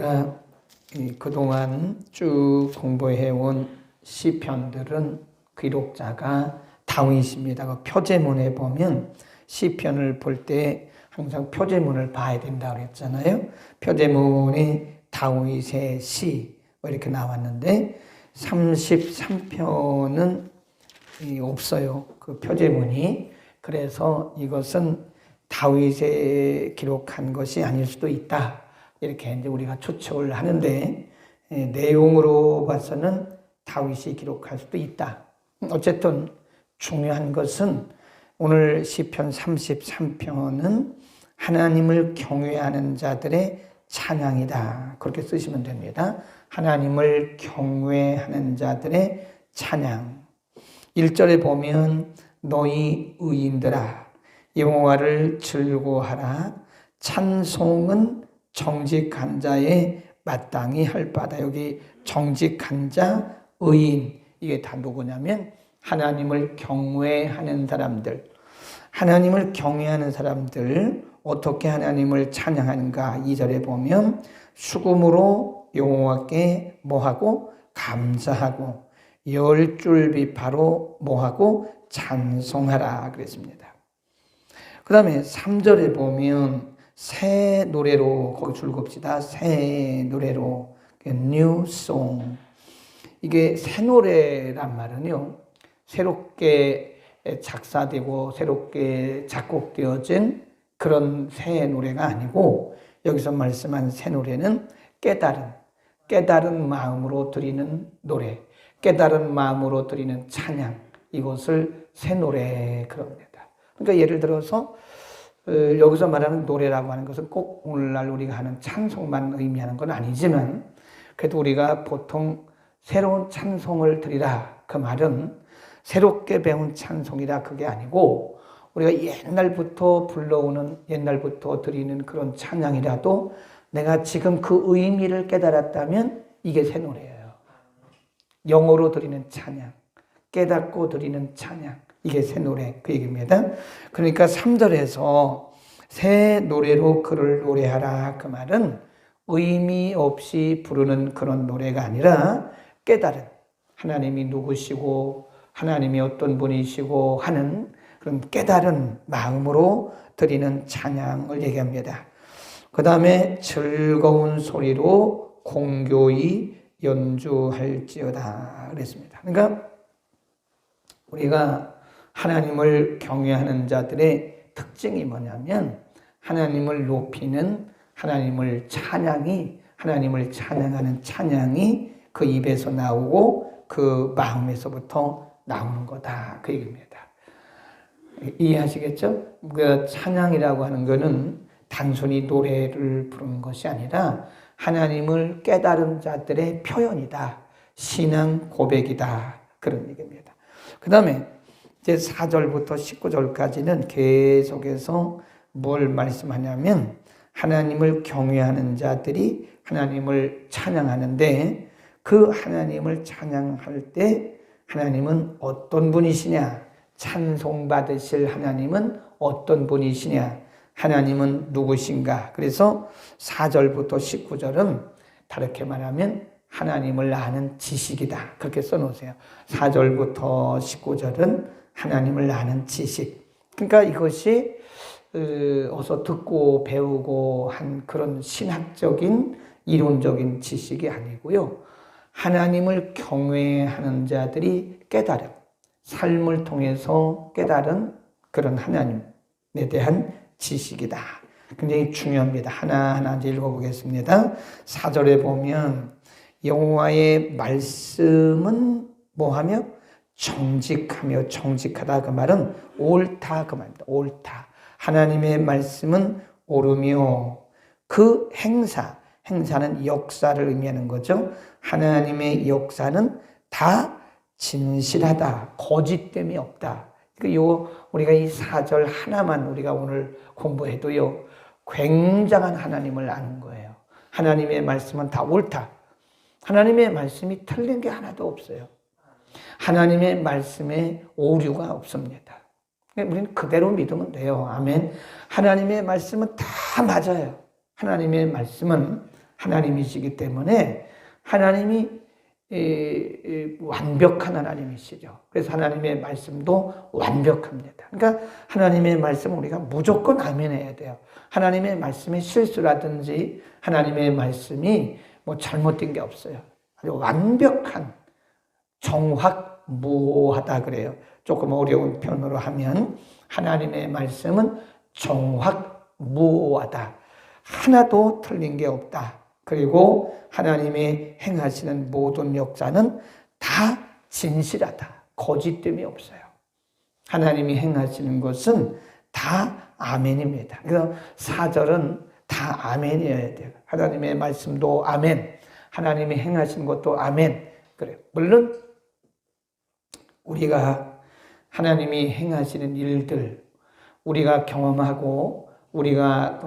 우리가 그동안 쭉 공부해온 시편들은 기록자가 다윗입니다. 그 표제문에 보면 시편을 볼 때 항상 표제문을 봐야 된다고 그랬잖아요. 표제문에 다윗의 시 이렇게 나왔는데 33편은 없어요. 그 표제문이. 그래서 이것은 다윗이 기록한 것이 아닐 수도 있다. 이렇게 이제 우리가 추측을 하는데 내용으로 봐서는 다윗이 기록할 수도 있다. 어쨌든 중요한 것은 오늘 시편 33편은 하나님을 경외하는 자들의 찬양이다. 그렇게 쓰시면 됩니다. 하나님을 경외하는 자들의 찬양. 1절에 보면 너희 의인들아 여호와를 즐거워하라. 찬송은 정직한 자의 마땅히 할 바다. 여기 정직한 자, 의인, 이게 다 누구냐면 하나님을 경외하는 사람들. 하나님을 경외하는 사람들 어떻게 하나님을 찬양하는가? 2절에 보면 수금으로 여호와께 뭐하고? 감사하고 열 줄비파로 뭐하고? 찬송하라 그랬습니다. 그 다음에 3절에 보면 새 노래로 거기 줄겁시다. 새 노래로 new song. 이게 새 노래란 말은요, 새롭게 작사되고 새롭게 작곡되어진 그런 새 노래가 아니고 여기서 말씀한 새 노래는 깨달은 마음으로 드리는 노래, 깨달은 마음으로 드리는 찬양, 이것을 새 노래 그럽니다. 그러니까 예를 들어서 여기서 말하는 노래라고 하는 것은 꼭 오늘날 우리가 하는 찬송만 의미하는 건 아니지만 그래도 우리가 보통 새로운 찬송을 드리라 그 말은 새롭게 배운 찬송이라 그게 아니고 우리가 옛날부터 불러오는 옛날부터 드리는 그런 찬양이라도 내가 지금 그 의미를 깨달았다면 이게 새 노래예요. 영어로 드리는 찬양, 깨닫고 드리는 찬양, 이게 새 노래 그 얘기입니다. 그러니까 3절에서 새 노래로 그를 노래하라 그 말은 의미 없이 부르는 그런 노래가 아니라 깨달은 하나님이 누구시고 하나님이 어떤 분이시고 하는 그런 깨달은 마음으로 드리는 찬양을 얘기합니다. 그 다음에 즐거운 소리로 공교히 연주할지어다 그랬습니다. 그러니까 우리가 하나님을 경외하는 자들의 특징이 뭐냐면 하나님을 높이는 하나님을 찬양하는 찬양이 그 입에서 나오고 그 마음에서부터 나오는 거다 그 얘기입니다. 이해하시겠죠? 그 찬양이라고 하는 것은 단순히 노래를 부르는 것이 아니라 하나님을 깨달은 자들의 표현이다. 신앙 고백이다. 그런 얘기입니다. 그 다음에 이제 4절부터 19절까지는 계속해서 뭘 말씀하냐면 하나님을 경외하는 자들이 하나님을 찬양하는데 그 하나님을 찬양할 때 하나님은 어떤 분이시냐? 찬송받으실 하나님은 어떤 분이시냐? 하나님은 누구신가? 그래서 4절부터 19절은 다르게 말하면 하나님을 아는 지식이다. 그렇게 써놓으세요. 4절부터 19절은 하나님을 아는 지식. 그러니까 이것이 어서 듣고 배우고 한 그런 신학적인 이론적인 지식이 아니고요. 하나님을 경외하는 자들이 깨달은, 삶을 통해서 깨달은 그런 하나님에 대한 지식이다. 굉장히 중요합니다. 하나하나 이제 읽어보겠습니다. 4절에 보면 여호와의 말씀은 뭐하며? 정직하며 정직하다 그 말은 옳다 그 말입니다. 옳다. 하나님의 말씀은 옳으며 그 행사는 역사를 의미하는 거죠. 하나님의 역사는 다 진실하다. 거짓됨이 없다. 우리가 이 4절 하나만 우리가 오늘 공부해도요, 굉장한 하나님을 아는 거예요. 하나님의 말씀은 다 옳다. 하나님의 말씀이 틀린 게 하나도 없어요. 하나님의 말씀에 오류가 없습니다. 우리는 그대로 믿으면 돼요. 아멘. 하나님의 말씀은 다 맞아요. 하나님의 말씀은 하나님이시기 때문에 하나님이 완벽한 하나님이시죠. 그래서 하나님의 말씀도 완벽합니다. 그러니까 하나님의 말씀은 우리가 무조건 아멘해야 돼요. 하나님의 말씀에 실수라든지 하나님의 말씀이 뭐 잘못된 게 없어요. 아주 완벽한, 정확무오하다 그래요. 조금 어려운 표현으로 하면 하나님의 말씀은 정확무오하다. 하나도 틀린 게 없다. 그리고 하나님의 행하시는 모든 역사는 다 진실하다. 거짓됨이 없어요. 하나님이 행하시는 것은 다 아멘입니다. 그래서 4절은 다 아멘이어야 돼요. 하나님의 말씀도 아멘, 하나님이 행하시는 것도 아멘. 그래요. 물론 우리가 하나님이 행하시는 일들, 우리가 경험하고 우리가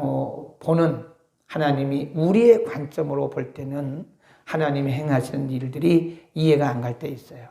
보는 하나님이 우리의 관점으로 볼 때는 하나님이 행하시는 일들이 이해가 안 갈 때 있어요.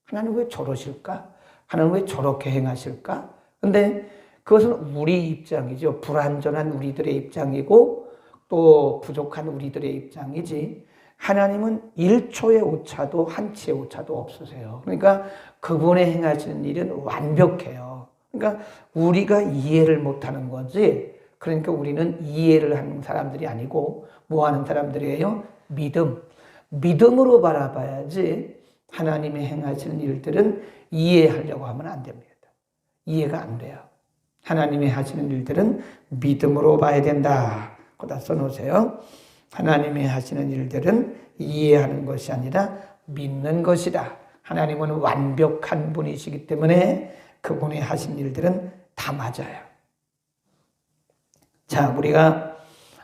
하나님 왜 저러실까? 하나님 왜 저렇게 행하실까? 근데 그것은 우리 입장이죠. 불완전한 우리들의 입장이고 또 부족한 우리들의 입장이지, 하나님은 1초의 오차도 한치의 오차도 없으세요. 그러니까 그분의 행하시는 일은 완벽해요. 그러니까 우리가 이해를 못하는 거지, 그러니까 우리는 이해를 하는 사람들이 아니고 뭐 하는 사람들이에요? 믿음으로 바라봐야지. 하나님이 행하시는 일들은 이해하려고 하면 안 됩니다. 이해가 안 돼요. 하나님이 하시는 일들은 믿음으로 봐야 된다. 거기다 써놓으세요. 하나님이 하시는 일들은 이해하는 것이 아니라 믿는 것이다. 하나님은 완벽한 분이시기 때문에 그분이 하신 일들은 다 맞아요. 자, 우리가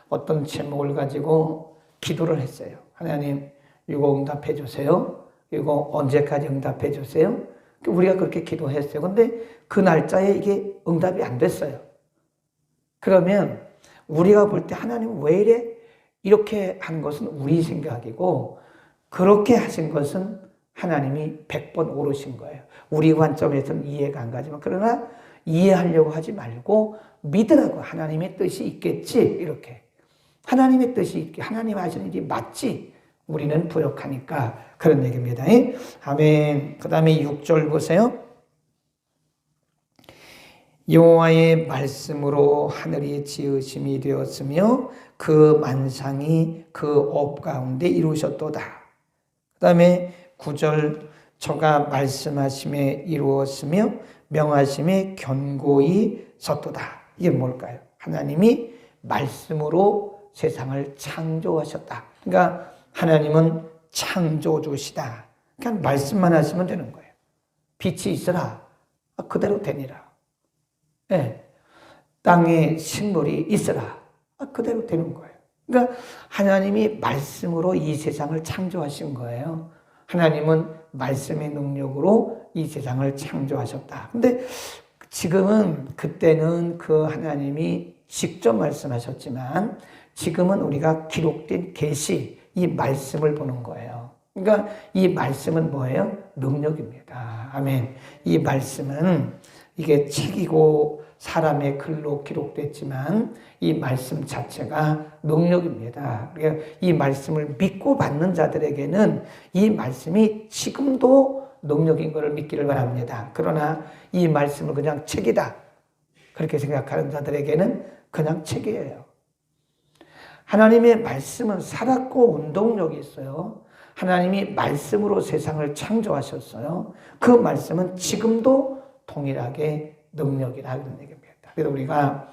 어떤 제목을 가지고 기도를 했어요. 하나님, 이거 응답해 주세요. 이거 언제까지 응답해 주세요. 우리가 그렇게 기도했어요. 근데 그 날짜에 이게 응답이 안 됐어요. 그러면 우리가 볼 때 하나님 왜 이래? 이렇게 한 것은 우리 생각이고, 그렇게 하신 것은 하나님이 100번 오르신 거예요. 우리 관점에서는 이해가 안 가지만, 그러나 이해하려고 하지 말고 믿으라고. 하나님의 뜻이 있겠지, 이렇게. 하나님의 뜻이 있게, 하나님 하시는 일이 맞지. 우리는 부족하니까. 그런 얘기입니다. 아멘. 그 다음에 6절 보세요. 여호와의 말씀으로 하늘이 지으심이 되었으며 그 만상이 그 업 가운데 이루셨도다. 그 다음에 9절, 저가 말씀하심에 이루었으며 명하심에 견고히 섰도다. 이게 뭘까요? 하나님이 말씀으로 세상을 창조하셨다. 그러니까 하나님은 창조주시다. 그냥 말씀만 하시면 되는 거예요. 빛이 있으라. 그대로 되니라. 네. 땅에 식물이 있으라. 그대로 되는 거예요. 그러니까 하나님이 말씀으로 이 세상을 창조하신 거예요. 하나님은 말씀의 능력으로 이 세상을 창조하셨다. 근데 지금은, 그때는 그 하나님이 직접 말씀하셨지만 지금은 우리가 기록된 계시, 이 말씀을 보는 거예요. 그러니까 이 말씀은 뭐예요? 능력입니다. 아멘. 이 말씀은 이게 책이고 사람의 글로 기록됐지만 이 말씀 자체가 능력입니다. 그러니까 이 말씀을 믿고 받는 자들에게는 이 말씀이 지금도 능력인 것을 믿기를 바랍니다. 그러나 이 말씀을 그냥 책이다, 그렇게 생각하는 자들에게는 그냥 책이에요. 하나님의 말씀은 살았고 운동력이 있어요. 하나님이 말씀으로 세상을 창조하셨어요. 그 말씀은 지금도 동일하게 능력이라 그런 얘기입니다. 그래서 우리가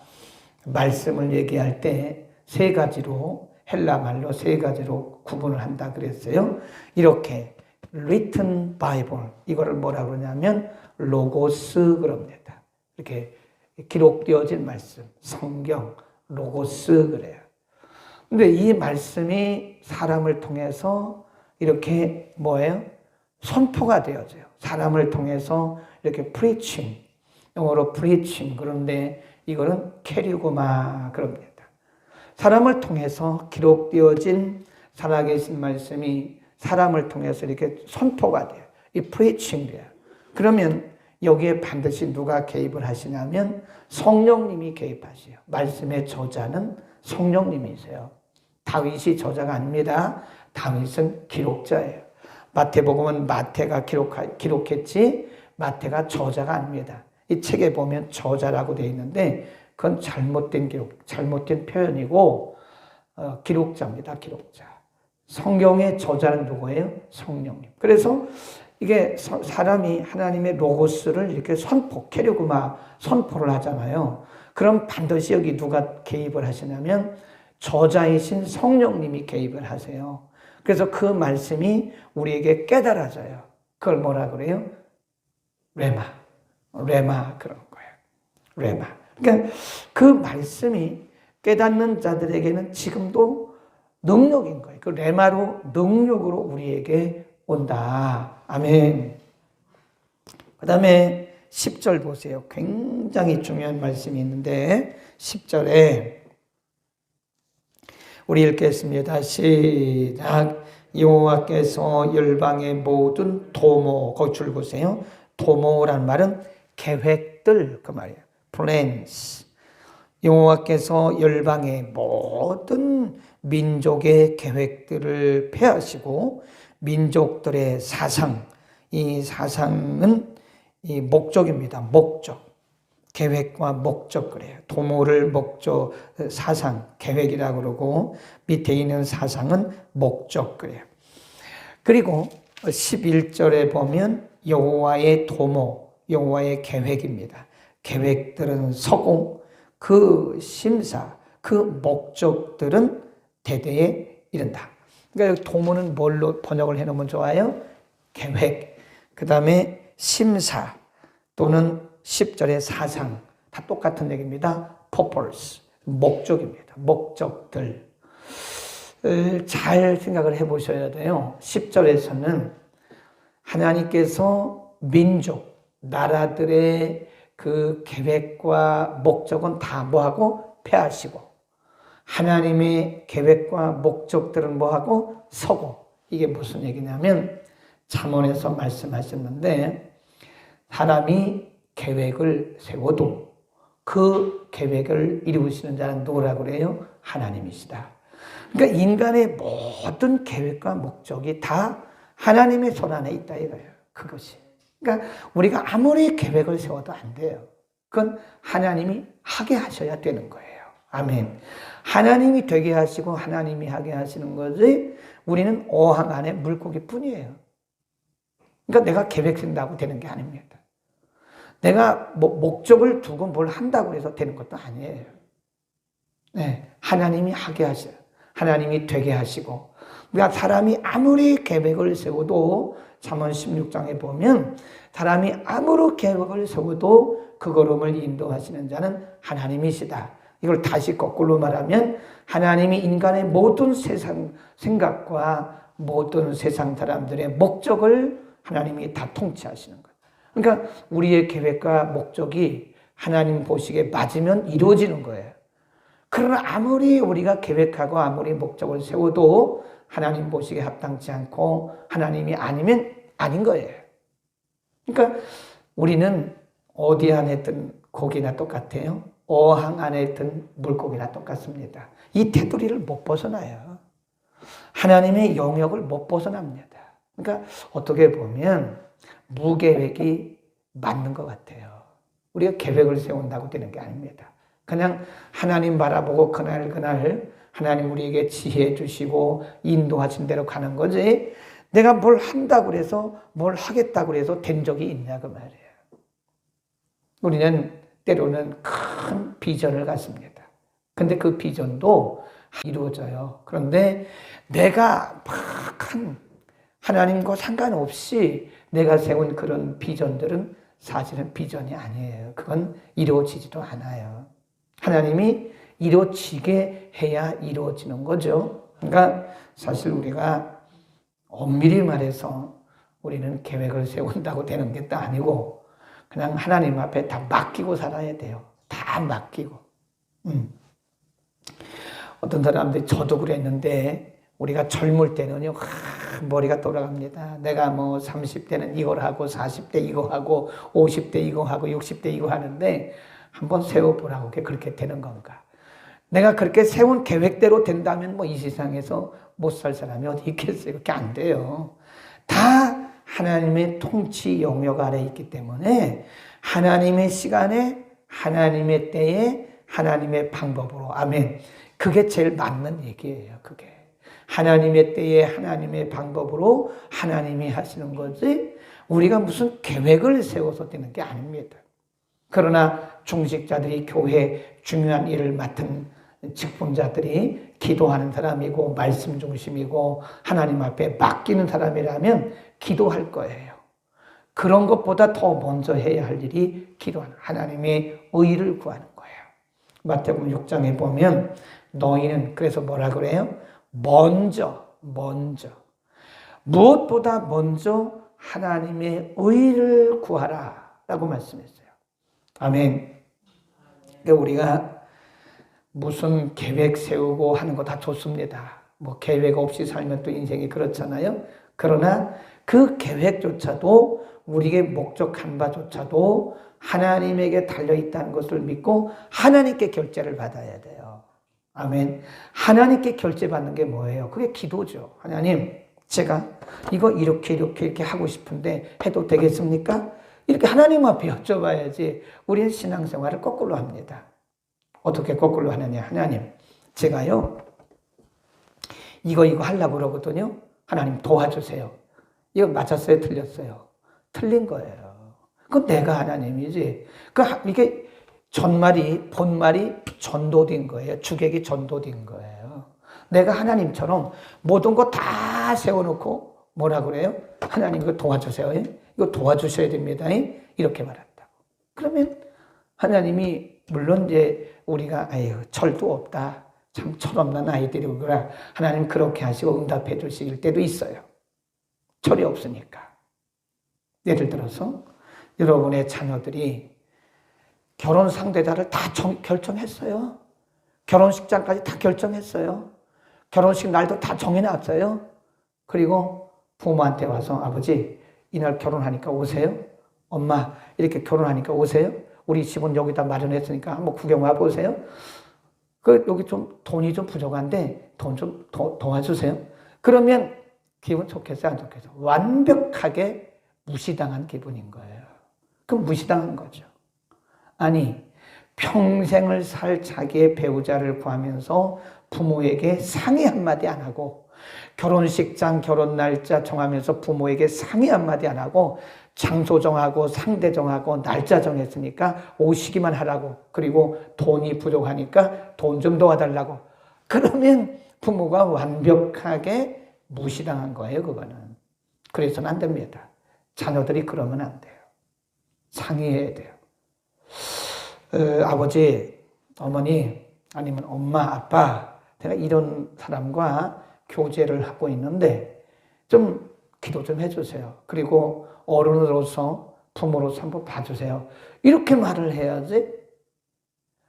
말씀을 얘기할 때 세 가지로, 헬라 말로 세 가지로 구분을 한다 그랬어요. 이렇게 written Bible, 이거를 뭐라 그러냐면 로고스 그럽니다. 이렇게 기록되어진 말씀, 성경, 로고스 그래요. 근데 이 말씀이 사람을 통해서 이렇게 뭐예요? 선포가 되어져요. 사람을 통해서 이렇게 preaching, 영어로 preaching, 그런데 이거는 캐리고마 그럽니다. 사람을 통해서 기록되어진 살아계신 말씀이 사람을 통해서 이렇게 선포가 돼요. 이 preaching 돼요. 그러면 여기에 반드시 누가 개입을 하시냐면 성령님이 개입하세요. 말씀의 저자는 성령님이세요. 다윗이 저자가 아닙니다. 다윗은 기록자예요. 마태복음은 마태가 기록했지 마태가 저자가 아닙니다. 이 책에 보면 저자라고 되어 있는데 그건 잘못된 기록, 잘못된 표현이고 기록자입니다. 기록자. 성경의 저자는 누구예요? 성령님. 그래서 이게 사람이 하나님의 로고스를 이렇게 캐리그마 선포를 하잖아요. 그럼 반드시 여기 누가 개입을 하시냐면 저자이신 성령님이 개입을 하세요. 그래서 그 말씀이 우리에게 깨달아져요. 그걸 뭐라 그래요? 레마 그런 거예요. 레마. 그러니까 그 말씀이 깨닫는 자들에게는 지금도 능력인 거예요. 그 레마로 능력으로 우리에게 온다. 아멘. 그 다음에 10절 보세요. 굉장히 중요한 말씀이 있는데 10절에 우리 읽겠습니다. 시작. 여호와께서 열방의 모든 도모, 거기 줄 보세요. 도모란 말은 계획들 그 말이에요. plans. 여호와께서 열방의 모든 민족의 계획들을 폐하시고 민족들의 사상, 이 사상은 이 목적입니다. 목적. 계획과 목적 그래요. 도모를 목적, 사상, 계획이라고 그러고 밑에 있는 사상은 목적 그래요. 그리고 11절에 보면 여호와의 도모, 여호와의 계획입니다. 계획들은 서고 그 심사, 그 목적들은 대대에 이른다. 그러니까 도모는 뭘로 번역을 해놓으면 좋아요? 계획. 그 다음에 심사 또는 10절의 사상 다 똑같은 얘기입니다. purpose, 목적입니다. 목적들. 잘 생각을 해보셔야 돼요. 10절에서는 하나님께서 민족, 나라들의 그 계획과 목적은 다 뭐하고 폐하시고 하나님의 계획과 목적들은 뭐하고 서고. 이게 무슨 얘기냐면 잠언에서 말씀하셨는데 사람이 계획을 세워도 그 계획을 이루시는 자는 누구라고 그래요? 하나님이시다. 그러니까 인간의 모든 계획과 목적이 다 하나님의 손 안에 있다 이거예요. 그것이. 그러니까 우리가 아무리 계획을 세워도 안 돼요. 그건 하나님이 하게 하셔야 되는 거예요. 아멘. 하나님이 되게 하시고 하나님이 하게 하시는 거지 우리는 어항 안에 물고기 뿐이에요. 그러니까 내가 계획 쓴다고 되는 게 아닙니다. 내가 목적을 두고 뭘 한다고 해서 되는 것도 아니에요. 네, 하나님이 하게 하셔요. 하나님이 되게 하시고. 그러니까 사람이 아무리 계획을 세워도 잠언 16장에 보면 사람이 아무리 계획을 세워도 그 걸음을 인도하시는 자는 하나님이시다. 이걸 다시 거꾸로 말하면 하나님이 인간의 모든 세상 생각과 모든 세상 사람들의 목적을 하나님이 다 통치하시는 거예요. 그러니까 우리의 계획과 목적이 하나님 보시기에 맞으면 이루어지는 거예요. 그러나 아무리 우리가 계획하고 아무리 목적을 세워도 하나님 보시기에 합당치 않고 하나님이 아니면 아닌 거예요. 그러니까 우리는 어디 안에 든 고기나 똑같아요. 어항 안에 든 물고기나 똑같습니다. 이 테두리를 못 벗어나요. 하나님의 영역을 못 벗어납니다. 그러니까 어떻게 보면 무계획이 맞는 것 같아요. 우리가 계획을 세운다고 되는 게 아닙니다. 그냥 하나님 바라보고 그날 하나님 우리에게 지혜 주시고 인도하신 대로 가는 거지 내가 뭘 한다고 해서 뭘 하겠다고 해서 된 적이 있냐 그 말이에요. 우리는 때로는 큰 비전을 갖습니다. 근데 그 비전도 이루어져요. 그런데 내가 큰 하나님과 상관없이 내가 세운 그런 비전들은 사실은 비전이 아니에요. 그건 이루어지지도 않아요. 하나님이 이루어지게 해야 이루어지는 거죠. 그러니까 사실 우리가 엄밀히 말해서 우리는 계획을 세운다고 되는 게 또 아니고 그냥 하나님 앞에 다 맡기고 살아야 돼요. 다 맡기고. 어떤 사람들이 저도 그랬는데 우리가 젊을 때는요 머리가 돌아갑니다. 내가 뭐 30대는 이걸 하고 40대 이거 하고 50대 이거 하고 60대 이거 하는데 한번 세워보라고 그렇게 되는 건가. 내가 그렇게 세운 계획대로 된다면 뭐 이 세상에서 못 살 사람이 어디 있겠어요? 그렇게 안 돼요. 다 하나님의 통치 영역 아래에 있기 때문에 하나님의 시간에, 하나님의 때에, 하나님의 방법으로. 아멘. 그게 제일 맞는 얘기예요. 그게. 하나님의 때에, 하나님의 방법으로 하나님이 하시는 거지 우리가 무슨 계획을 세워서 되는 게 아닙니다. 그러나 중직자들이 교회 중요한 일을 맡은 직분자들이 기도하는 사람이고 말씀 중심이고 하나님 앞에 맡기는 사람이라면 기도할 거예요. 그런 것보다 더 먼저 해야 할 일이 기도하는 하나님의 의를 구하는 거예요. 마태복음 6장에 보면 너희는 그래서 뭐라 그래요? 먼저 무엇보다 먼저 하나님의 의를 구하라 라고 말씀했어요. 아멘. 그러니까 우리가 무슨 계획 세우고 하는 거 다 좋습니다. 뭐 계획 없이 살면 또 인생이 그렇잖아요. 그러나 그 계획조차도 우리에게 목적한 바조차도 하나님에게 달려있다는 것을 믿고 하나님께 결제를 받아야 돼요. 아멘. 하나님께 결제받는 게 뭐예요? 그게 기도죠. 하나님, 제가 이거 이렇게 하고 싶은데 해도 되겠습니까? 이렇게 하나님 앞에 여쭤봐야지. 우리는 신앙생활을 거꾸로 합니다. 어떻게 거꾸로 하느냐? 하나님, 제가요 이거 하려고 그러거든요. 하나님 도와주세요. 이거 맞았어요? 틀렸어요? 틀린 거예요. 그건 내가 하나님이지. 이게 본말이 전도된 거예요. 주객이 전도된 거예요. 내가 하나님처럼 모든 거 다 세워놓고 뭐라 그래요? 하나님 이거 도와주세요. 이거 도와주셔야 됩니다. 이렇게 말한다고. 그러면 하나님이 물론 이제 우리가 철도 없다. 참 철없는 아이들이구나. 하나님 그렇게 하시고 응답해 주실 때도 있어요. 철이 없으니까. 예를 들어서 여러분의 자녀들이 결혼 상대자를 다 결정했어요. 결혼식장까지 다 결정했어요. 결혼식 날도 다 정해놨어요. 그리고 부모한테 와서 아버지 이날 결혼하니까 오세요. 엄마 이렇게 결혼하니까 오세요. 우리 집은 여기다 마련했으니까 한번 구경 와보세요. 여기 좀 돈이 좀 부족한데 돈 좀 도와주세요. 그러면 기분 좋겠어요? 안 좋겠어요? 완벽하게 무시당한 기분인 거예요. 그럼 무시당한 거죠. 아니 평생을 살 자기의 배우자를 구하면서 부모에게 상의 한마디 안 하고 결혼식장 결혼 날짜 정하면서 부모에게 상의 한마디 안 하고 장소 정하고 상대 정하고 날짜 정했으니까 오시기만 하라고 그리고 돈이 부족하니까 돈 좀 도와달라고 그러면 부모가 완벽하게 무시당한 거예요. 그거는. 그래서는 안 됩니다. 자녀들이 그러면 안 돼요. 상의해야 돼요. 아버지, 어머니 아니면 엄마, 아빠 내가 이런 사람과 교제를 하고 있는데 좀 기도 좀 해주세요. 그리고 어른으로서 부모로서 한번 봐주세요. 이렇게 말을 해야지.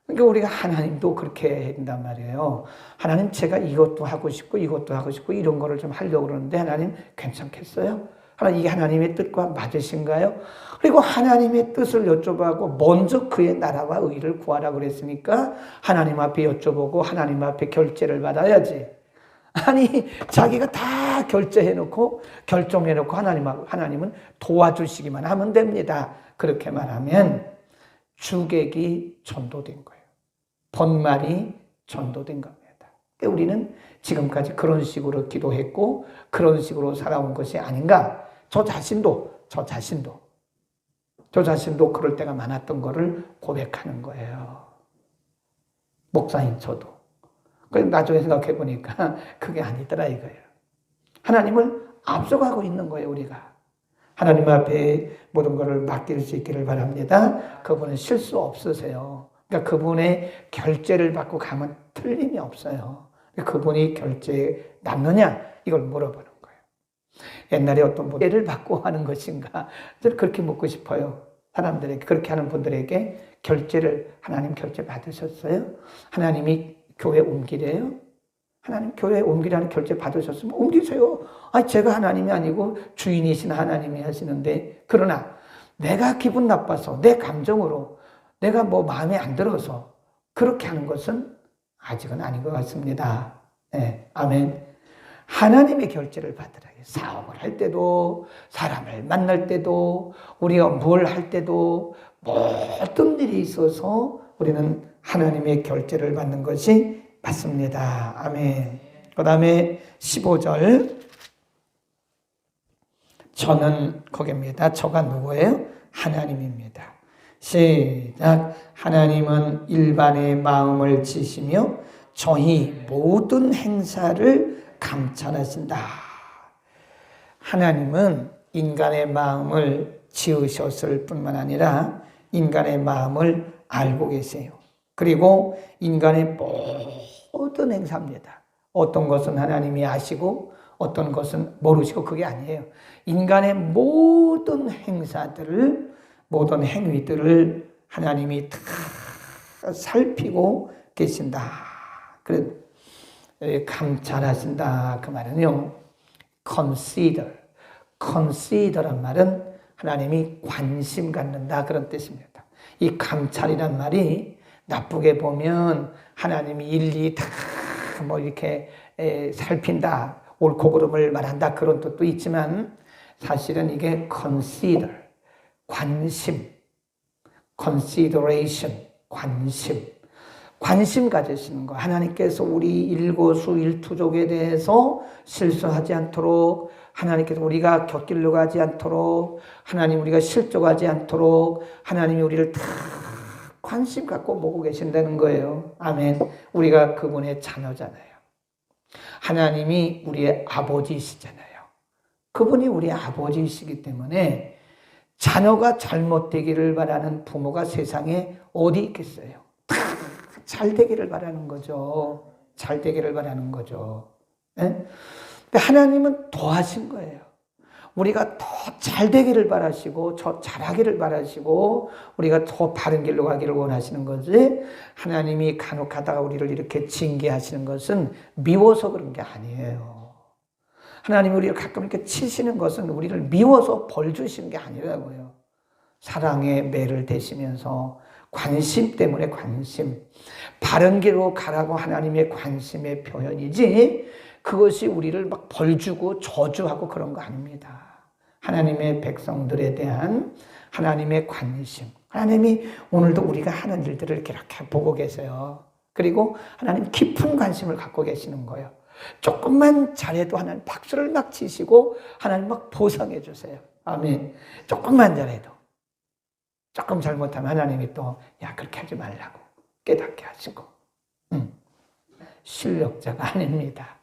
그러니까 우리가 하나님도 그렇게 해야 된단 말이에요. 하나님 제가 이것도 하고 싶고 이것도 하고 싶고 이런 거를 좀 하려고 그러는데 하나님 괜찮겠어요? 하나님 이게 하나님의 뜻과 맞으신가요? 그리고 하나님의 뜻을 여쭤보고 먼저 그의 나라와 의를 구하라 그랬으니까 하나님 앞에 여쭤보고 하나님 앞에 결제를 받아야지. 아니 자기가 다 결제해놓고 결정해놓고 하나님은 도와주시기만 하면 됩니다. 그렇게 말하면 주객이 전도된 거예요. 본말이 전도된 겁니다. 우리는 지금까지 그런 식으로 기도했고 그런 식으로 살아온 것이 아닌가. 저 자신도 그럴 때가 많았던 거를 고백하는 거예요. 목사인 저도. 그래서 나중에 생각해 보니까 그게 아니더라 이거예요. 하나님을 앞서가고 있는 거예요, 우리가. 하나님 앞에 모든 것을 맡길 수 있기를 바랍니다. 그분은 실수 없으세요. 그러니까 그분의 결제를 받고 가면 틀림이 없어요. 그분이 결제에 남느냐 이걸 물어보는 거예요. 옛날에 어떤 분 결제를 받고 하는 것인가 저는 그렇게 묻고 싶어요. 사람들에게 그렇게 하는 분들에게 하나님 결제 받으셨어요? 하나님이 교회 옮기래요? 하나님 교회 옮기라는 결제 받으셨으면 옮기세요. 제가 하나님이 아니고 주인이신 하나님이 하시는데 그러나 내가 기분 나빠서 내 감정으로 내가 뭐 마음에 안 들어서 그렇게 하는 것은 아직은 아닌 것 같습니다. 네, 아멘. 하나님의 결제를 받으라. 사업을 할 때도, 사람을 만날 때도, 우리가 뭘 할 때도, 모든 일이 있어서 우리는 하나님의 결제를 받는 것이 맞습니다. 아멘. 그 다음에 15절. 저는 거기입니다. 저가 누구예요? 하나님입니다. 시작. 하나님은 일반의 마음을 지시며 저희 모든 행사를 감찰하신다. 하나님은 인간의 마음을 지으셨을 뿐만 아니라 인간의 마음을 알고 계세요. 그리고 인간의 모든 행사입니다. 어떤 것은 하나님이 아시고 어떤 것은 모르시고 그게 아니에요. 인간의 모든 행사들을, 모든 행위들을 하나님이 다 살피고 계신다. 그래, 감찰하신다. 그 말은요, consider란 말은 하나님이 관심 갖는다. 그런 뜻입니다. 이 감찰이란 말이 나쁘게 보면 하나님이 일일이 다 뭐 이렇게 살핀다, 옳고 그름을 말한다, 그런 뜻도 있지만 사실은 이게 consider, 관심, consideration, 관심 가지시는 거. 하나님께서 우리 일거수일투족에 대해서 실수하지 않도록, 하나님께서 우리가 곁길로 가지 않도록, 하나님 우리가 실족하지 않도록 하나님이 우리를 다 관심 갖고 보고 계신다는 거예요. 아멘. 우리가 그분의 자녀잖아요. 하나님이 우리의 아버지이시잖아요. 그분이 우리 아버지이시기 때문에 자녀가 잘못되기를 바라는 부모가 세상에 어디 있겠어요? 다 잘 되기를 바라는 거죠. 잘 되기를 바라는 거죠. 네? 근데 하나님은 더하신 거예요. 우리가 더 잘 되기를 바라시고, 더 잘하기를 바라시고, 우리가 더 바른 길로 가기를 원하시는 거지, 하나님이 간혹 하다가 우리를 이렇게 징계하시는 것은 미워서 그런 게 아니에요. 하나님이 우리를 가끔 이렇게 치시는 것은 우리를 미워서 벌 주시는 게 아니라고요. 사랑의 매를 대시면서 관심 때문에 바른 길로 가라고 하나님의 관심의 표현이지, 그것이 우리를 막 벌 주고 저주하고 그런 거 아닙니다. 하나님의 백성들에 대한 하나님의 관심. 하나님이 오늘도 우리가 하는 일들을 이렇게 보고 계세요. 그리고 하나님 깊은 관심을 갖고 계시는 거예요. 조금만 잘해도 하나님 박수를 막 치시고 하나님 막 보상해 주세요. 아멘. 조금만 잘해도. 조금 잘못하면 하나님이 또 야, 그렇게 하지 말라고 깨닫게 하시고. 실력자가 아닙니다.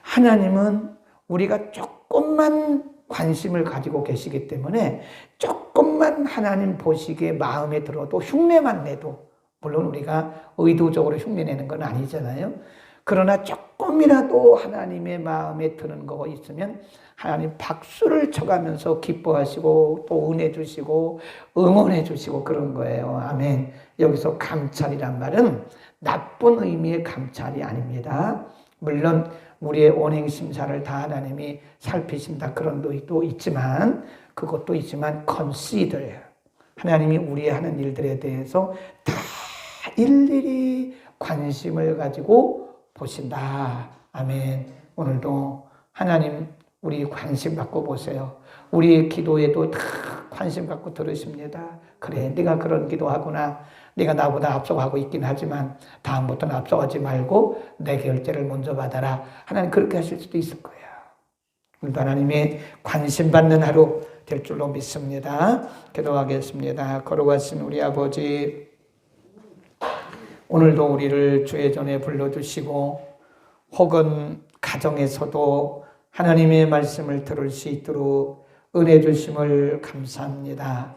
하나님은 우리가 조금만 관심을 가지고 계시기 때문에 조금만 하나님 보시기에 마음에 들어도 흉내만 내도, 물론 우리가 의도적으로 흉내내는 건 아니잖아요. 그러나 조금이라도 하나님의 마음에 드는 거 있으면 하나님 박수를 쳐가면서 기뻐하시고 또 은혜 주시고 응원해 주시고 그런 거예요. 아멘. 여기서 감찰이란 말은 나쁜 의미의 감찰이 아닙니다. 물론 우리의 언행심사를 다 하나님이 살피신다, 그런 의도 있지만, 그것도 있지만 consider, 하나님이 우리 하는 일들에 대해서 다 일일이 관심을 가지고 보신다. 아멘. 오늘도 하나님 우리 관심 갖고 보세요. 우리의 기도에도 다 관심 갖고 들으십니다. 그래, 네가 그런 기도하구나. 네가 나보다 앞서가고 있긴 하지만 다음부터는 앞서가지 말고 내 결제를 먼저 받아라. 하나님 그렇게 하실 수도 있을 거야. 오늘도 하나님의 관심 받는 하루 될 줄로 믿습니다. 기도하겠습니다. 걸어가신 우리 아버지, 오늘도 우리를 주의 전에 불러주시고 혹은 가정에서도 하나님의 말씀을 들을 수 있도록 은혜 주심을 감사합니다.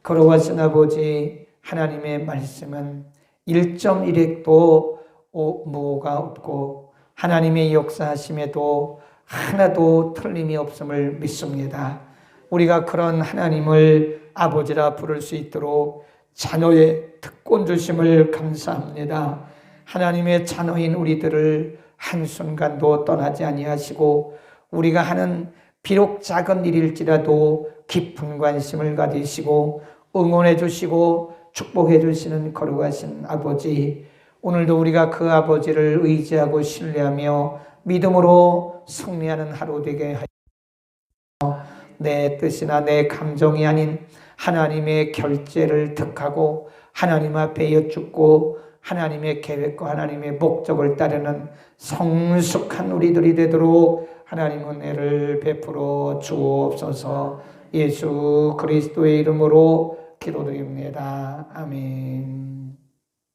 걸어가신 아버지, 하나님의 말씀은 1.1획도 무오가 없고 하나님의 역사하심에도 하나도 틀림이 없음을 믿습니다. 우리가 그런 하나님을 아버지라 부를 수 있도록 자녀의 특권 주심을 감사합니다. 하나님의 자녀인 우리들을 한순간도 떠나지 아니하시고 우리가 하는 비록 작은 일일지라도 깊은 관심을 가지시고 응원해 주시고 축복해 주시는 거룩하신 아버지, 오늘도 우리가 그 아버지를 의지하고 신뢰하며 믿음으로 승리하는 하루 되게 하여 내 뜻이나 내 감정이 아닌 하나님의 결제를 득하고 하나님 앞에 여쭙고 하나님의 계획과 하나님의 목적을 따르는 성숙한 우리들이 되도록 하나님 은혜를 베풀어 주옵소서. 예수 그리스도의 이름으로 기도드립니다. 아멘.